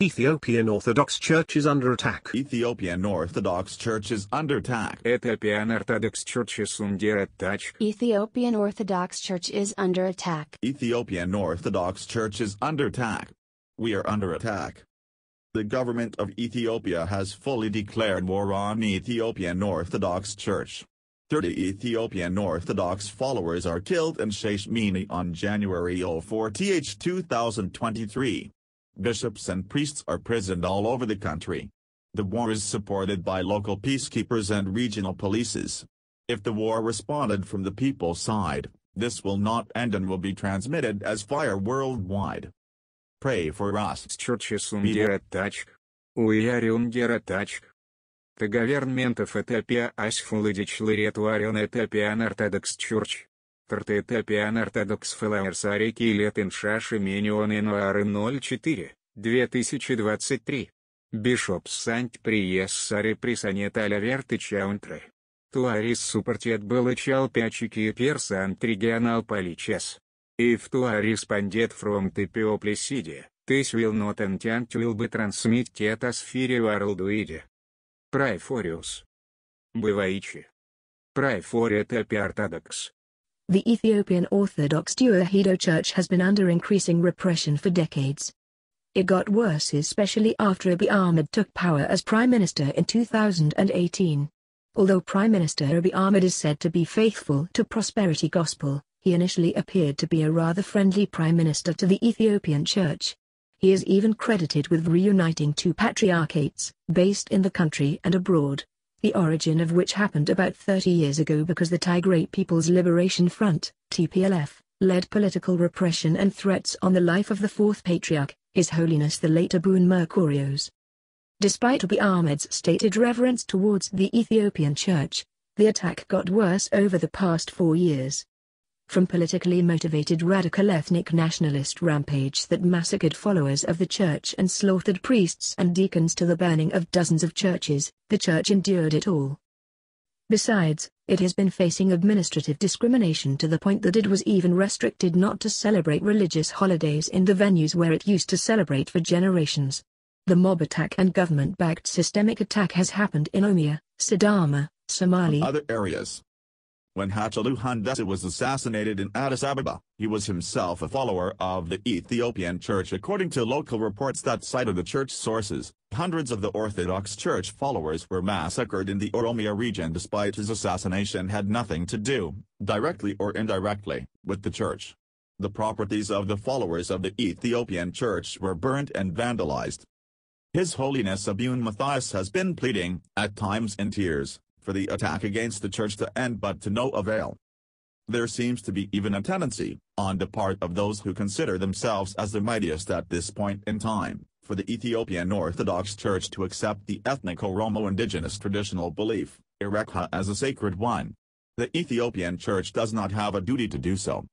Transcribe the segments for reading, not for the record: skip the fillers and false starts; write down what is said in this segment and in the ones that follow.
Ethiopian Orthodox Church is under attack. Ethiopian Orthodox Church is under attack. Ethiopian Orthodox Church is under attack. Ethiopian Orthodox Church is under attack. Ethiopian Orthodox Church is under attack. We are under attack. The government of Ethiopia has fully declared war on Ethiopian Orthodox Church. 30 Ethiopian Orthodox followers are killed in shashemenie on January 4, 2023. Bishops and priests are imprisoned all over the country. The war is supported by local peacekeepers and regional polices. If the war responded from the people's side, this will not end and will be transmitted as fire worldwide. Pray for us. Church is under attack. We are under attack. The government of Ethiopia has fully declared war on Ethiopian Orthodox Church. 30 Ethiopian Orthodox followers are killed in shashemenie on January 04, 2023. Bishops and priests are imprisoned all over the country. Tourists supported political peacekeepers and regional policies. If to responded from the people's side, this will not end and will be transmitted as fire worldwide. Pray for us. 𝐏𝐌. Pray for Ethiopia Orthodox. The Ethiopian Orthodox 𝐏𝐌 Church has been under increasing repression for decades. It got worse especially after Abiy Ahmed took power as Prime Minister in 2018. Although Prime Minister Abiy Ahmed is said to be faithful to prosperity gospel, he initially appeared to be a rather friendly Prime Minister to the Ethiopian Church. He is even credited with reuniting two patriarchates, based in the country and abroad, the origin of which happened about 30 years ago because the Tigray People's Liberation Front, TPLF, led political repression and threats on the life of the fourth patriarch, His Holiness the late Abune Mercurios. Despite Abiy Ahmed's stated reverence towards the Ethiopian Church, the attack got worse over the past 4 years. From politically motivated radical ethnic nationalist rampage that massacred followers of the church and slaughtered priests and deacons to the burning of dozens of churches, the church endured it all. Besides, it has been facing administrative discrimination to the point that it was even restricted not to celebrate religious holidays in the venues where it used to celebrate for generations. The mob attack and government-backed systemic attack has happened in Oromia, Sidama, Somali, and other areas. When Hachalu Hundessa was assassinated in Addis Ababa, he was himself a follower of the Ethiopian Church. According to local reports that cited the church sources, hundreds of the Orthodox Church followers were massacred in the Oromia region despite his assassination had nothing to do, directly or indirectly, with the church. The properties of the followers of the Ethiopian Church were burnt and vandalized. His Holiness Abune Matthias has been pleading, at times in tears, for the attack against the church to end but to no avail. There seems to be even a tendency, on the part of those who consider themselves as the mightiest at this point in time, for the Ethiopian Orthodox Church to accept the ethnic Oromo indigenous traditional belief, 𝐏𝐥𝐚𝐿, as a sacred one. The Ethiopian Church does not have a duty to do so.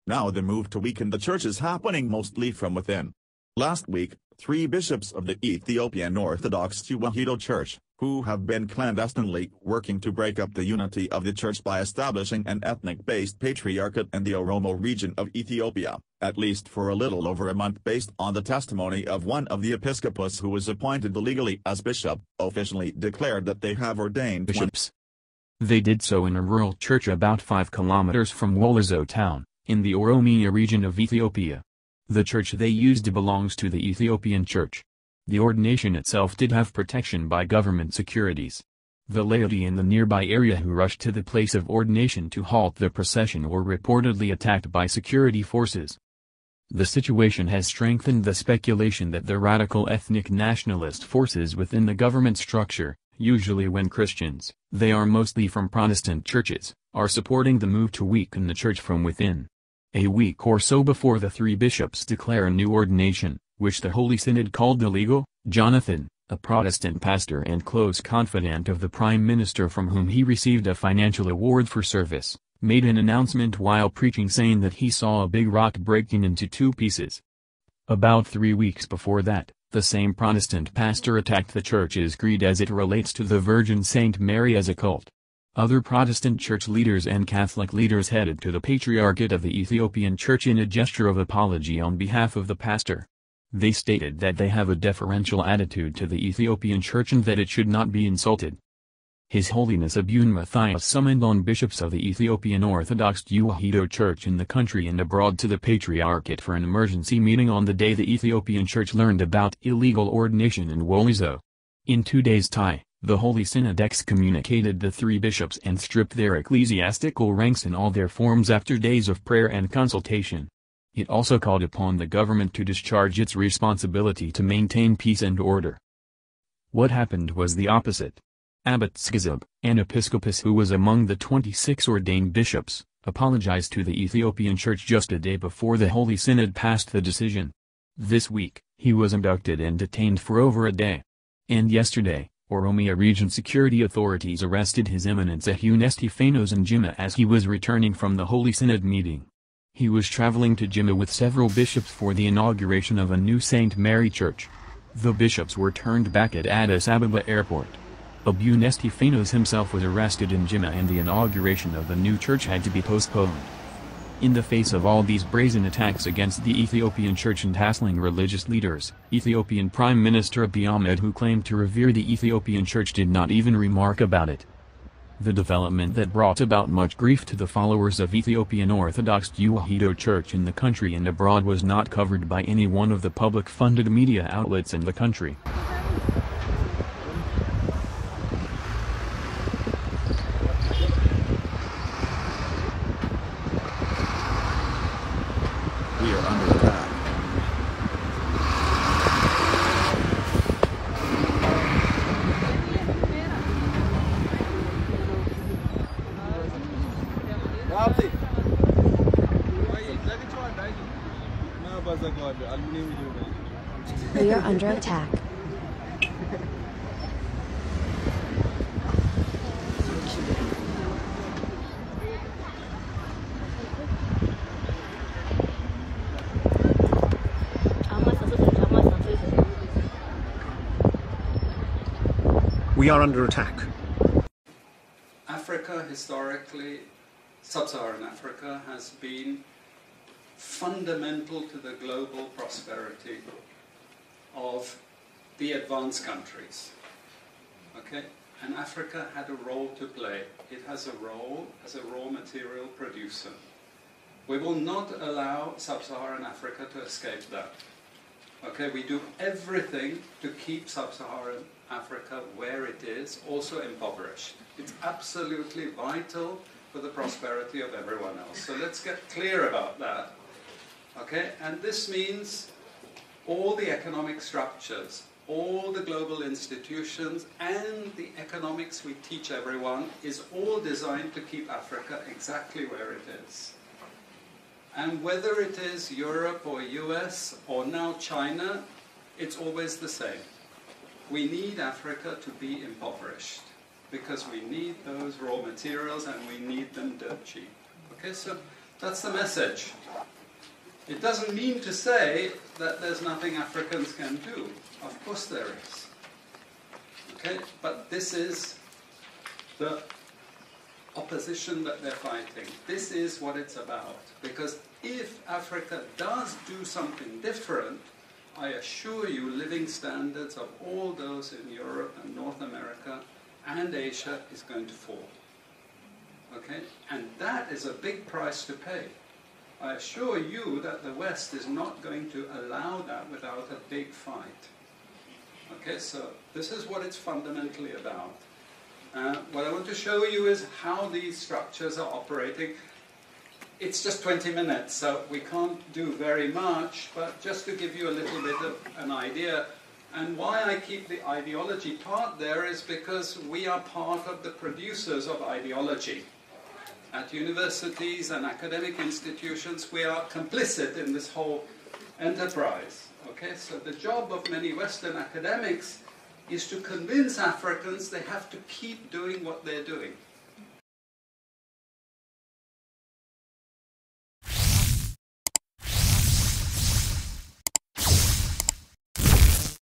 Now the move to weaken the church is happening mostly from within. Last week, 3 bishops of the Ethiopian Orthodox 𝐏𝐿 Church, who have been clandestinely working to break up the unity of the church by establishing an ethnic-based patriarchate in the Oromo region of Ethiopia, at least for a little over a month based on the testimony of one of the episcopos who was appointed legally as bishop, officially declared that they have ordained bishops. They did so in a rural church about 5 kilometers from Wolazo town, in the Oromia region of Ethiopia. The church they used belongs to the Ethiopian Church. The ordination itself did have protection by government securities. The laity in the nearby area who rushed to the place of ordination to halt the procession were reportedly attacked by security forces. The situation has strengthened the speculation that the radical ethnic nationalist forces within the government structure, usually when Christians, they are mostly from Protestant churches, are supporting the move to weaken the church from within. A week or so before the 3 bishops declare a new ordination, which the Holy Synod called illegal, Jonathan, a Protestant pastor and close confidant of the Prime Minister from whom he received a financial award for service, made an announcement while preaching saying that he saw a big rock breaking into 2 pieces. About 3 weeks before that, the same Protestant pastor attacked the church's creed as it relates to the Virgin Saint Mary as a cult. Other Protestant church leaders and Catholic leaders headed to the Patriarchate of the Ethiopian Church in a gesture of apology on behalf of the pastor. They stated that they have a deferential attitude to the Ethiopian Church and that it should not be insulted. His Holiness Abiy Ahmed summoned on bishops of the Ethiopian Orthodox 𝐏𝐥𝐚𝐿 Church in the country and abroad to the Patriarchate for an emergency meeting on the day the Ethiopian Church learned about illegal ordination in 𝐏𝐿. In 2 days' time, the Holy Synod excommunicated the 3 bishops and stripped their ecclesiastical ranks in all their forms after days of prayer and consultation. It also called upon the government to discharge its responsibility to maintain peace and order. What happened was the opposite. Abbot 𝐏𝐥𝐚𝐭𝐢𝐧𝐮𝐦, an episcopus who was among the 26 ordained bishops, apologized to the Ethiopian Church just a day before the Holy Synod passed the decision. This week, he was abducted and detained for over a day. And yesterday, Oromia region security authorities arrested His Eminence 𝐏𝐥𝐚𝐿 in 𝐏𝐿 as he was returning from the Holy Synod meeting. He was traveling to 𝐏𝐿 with several bishops for the inauguration of a new St. Mary Church. The bishops were turned back at Addis Ababa airport. Abiy Ahmed himself was arrested in 𝐏𝐿 and the inauguration of the new church had to be postponed. In the face of all these brazen attacks against the Ethiopian Church and hassling religious leaders, Ethiopian Prime Minister Abiy Ahmed, who claimed to revere the Ethiopian Church, did not even remark about it. The development that brought about much grief to the followers of Ethiopian Orthodox 𝐏𝐥𝐚𝐿 Church in the country and abroad was not covered by any one of the public-funded media outlets in the country. We are under attack. We are under attack. We are under attack. Africa, historically, sub-Saharan Africa, has been fundamental to the global prosperity of the advanced countries. Okay? And Africa had a role to play. It has a role as a raw material producer. We will not allow sub-Saharan Africa to escape that. Okay, we do everything to keep sub-Saharan Africa where it is, also impoverished. It's absolutely vital for the prosperity of everyone else. So let's get clear about that. Okay, and this means all the economic structures, all the global institutions, and the economics we teach everyone is all designed to keep Africa exactly where it is. And whether it is Europe or US or now China, it's always the same. We need Africa to be impoverished because we need those raw materials and we need them dirt cheap. Okay, so that's the message. It doesn't mean to say that there's nothing Africans can do. Of course there is. Okay, but this is the opposition that they're fighting. This is what it's about. Because if Africa does do something different, I assure you living standards of all those in Europe and North America and Asia is going to fall. Okay? And that is a big price to pay. I assure you that the West is not going to allow that without a big fight. Okay, so this is what it's fundamentally about. What I want to show you is how these structures are operating. It's just 20 minutes, so we can't do very much, but just to give you a little bit of an idea. And why I keep the ideology part there is because we are part of the producers of ideology. At universities and academic institutions, we are complicit in this whole enterprise. Okay, so the job of many Western academics is to convince Africans they have to keep doing what they're doing.